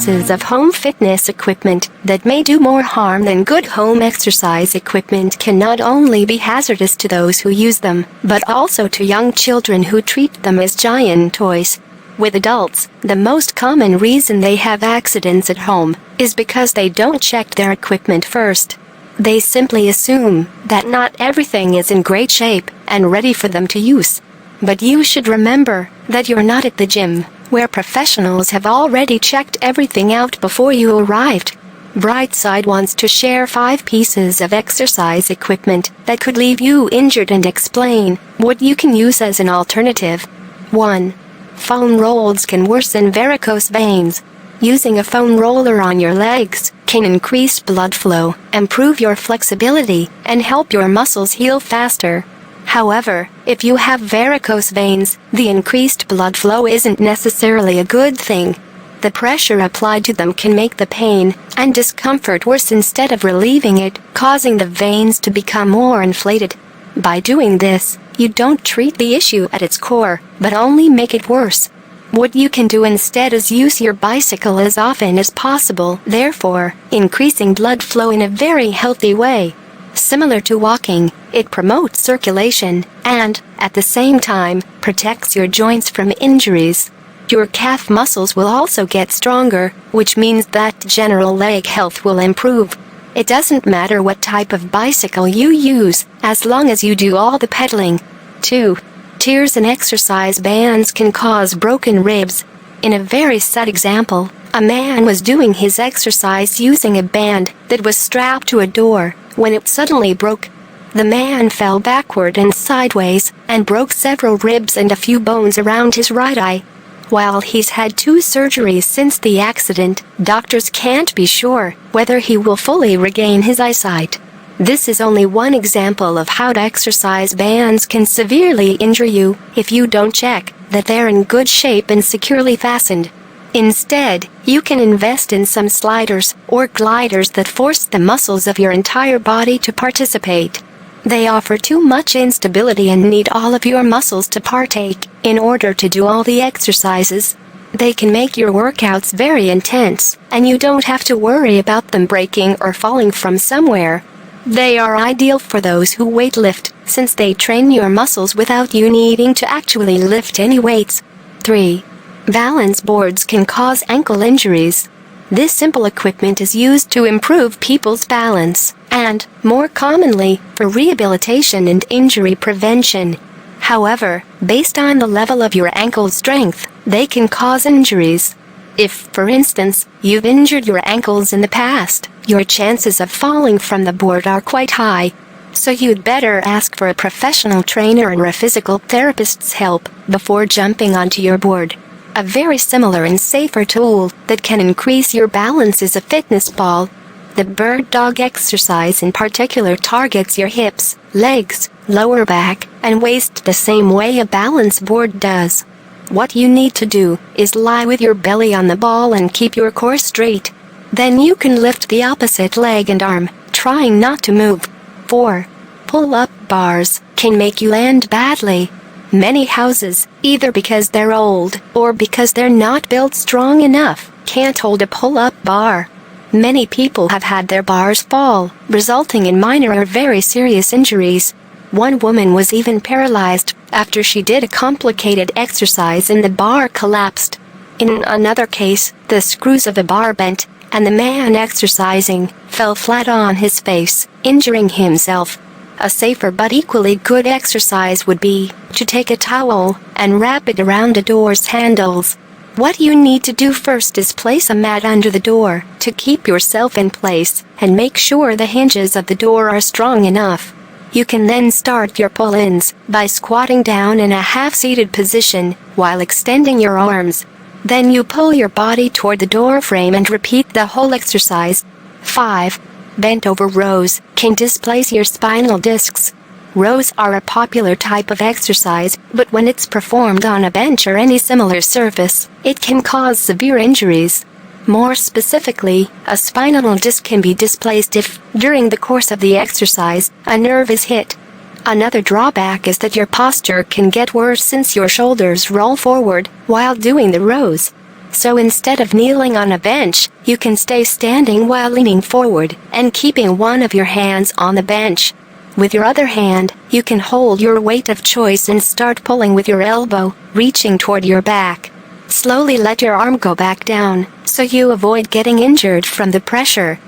pieces of home fitness equipment that may do more harm than good home exercise equipment can not only be hazardous to those who use them, but also to young children who treat them as giant toys. With adults, the most common reason they have accidents at home is because they don't check their equipment first. They simply assume that not everything is in great shape and ready for them to use. But you should remember that you're not at the gym, where professionals have already checked everything out before you arrived. Brightside wants to share 5 pieces of exercise equipment that could leave you injured and explain what you can use as an alternative. 1. Foam rollers can worsen varicose veins. Using a foam roller on your legs can increase blood flow, improve your flexibility, and help your muscles heal faster. However, if you have varicose veins, the increased blood flow isn't necessarily a good thing. The pressure applied to them can make the pain and discomfort worse instead of relieving it, causing the veins to become more inflated. By doing this, you don't treat the issue at its core, but only make it worse. What you can do instead is use your bicycle as often as possible, therefore, increasing blood flow in a very healthy way. Similar to walking, it promotes circulation and, at the same time, protects your joints from injuries. Your calf muscles will also get stronger, which means that general leg health will improve. It doesn't matter what type of bicycle you use, as long as you do all the pedaling. 2. Tears in exercise bands can cause broken ribs. In a very sad example, a man was doing his exercise using a band that was strapped to a door when it suddenly broke. The man fell backward and sideways and broke several ribs and a few bones around his right eye. While he's had 2 surgeries since the accident, doctors can't be sure whether he will fully regain his eyesight. This is only one example of how exercise bands can severely injure you if you don't check that they're in good shape and securely fastened. Instead, you can invest in some sliders or gliders that force the muscles of your entire body to participate. They offer too much instability and need all of your muscles to partake in order to do all the exercises. They can make your workouts very intense, and you don't have to worry about them breaking or falling from somewhere. They are ideal for those who weightlift, since they train your muscles without you needing to actually lift any weights. 3. Balance boards can cause ankle injuries. This simple equipment is used to improve people's balance, and, more commonly, for rehabilitation and injury prevention. However, based on the level of your ankle strength, they can cause injuries. If, for instance, you've injured your ankles in the past, your chances of falling from the board are quite high. So you'd better ask for a professional trainer or a physical therapist's help before jumping onto your board. A very similar and safer tool that can increase your balance is a fitness ball. The bird dog exercise in particular targets your hips, legs, lower back, and waist the same way a balance board does. What you need to do is lie with your belly on the ball and keep your core straight. Then you can lift the opposite leg and arm, trying not to move. 4. Pull-up bars can make you land badly. Many houses, either because they're old or because they're not built strong enough, can't hold a pull-up bar. Many people have had their bars fall, resulting in minor or very serious injuries. One woman was even paralyzed after she did a complicated exercise and the bar collapsed. In another case, the screws of a bar bent, and the man exercising fell flat on his face, injuring himself. A safer but equally good exercise would be to take a towel and wrap it around the door's handles. What you need to do first is place a mat under the door to keep yourself in place and make sure the hinges of the door are strong enough. You can then start your pull-ins by squatting down in a half-seated position while extending your arms. Then you pull your body toward the door frame and repeat the whole exercise. 5. Bent-over rows can displace your spinal discs. Rows are a popular type of exercise, but when it's performed on a bench or any similar surface, it can cause severe injuries. More specifically, a spinal disc can be displaced if, during the course of the exercise, a nerve is hit. Another drawback is that your posture can get worse since your shoulders roll forward while doing the rows. So instead of kneeling on a bench, you can stay standing while leaning forward and keeping one of your hands on the bench. With your other hand, you can hold your weight of choice and start pulling with your elbow, reaching toward your back. Slowly let your arm go back down, so you avoid getting injured from the pressure.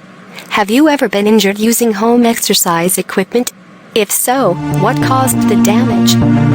Have you ever been injured using home exercise equipment? If so, what caused the damage?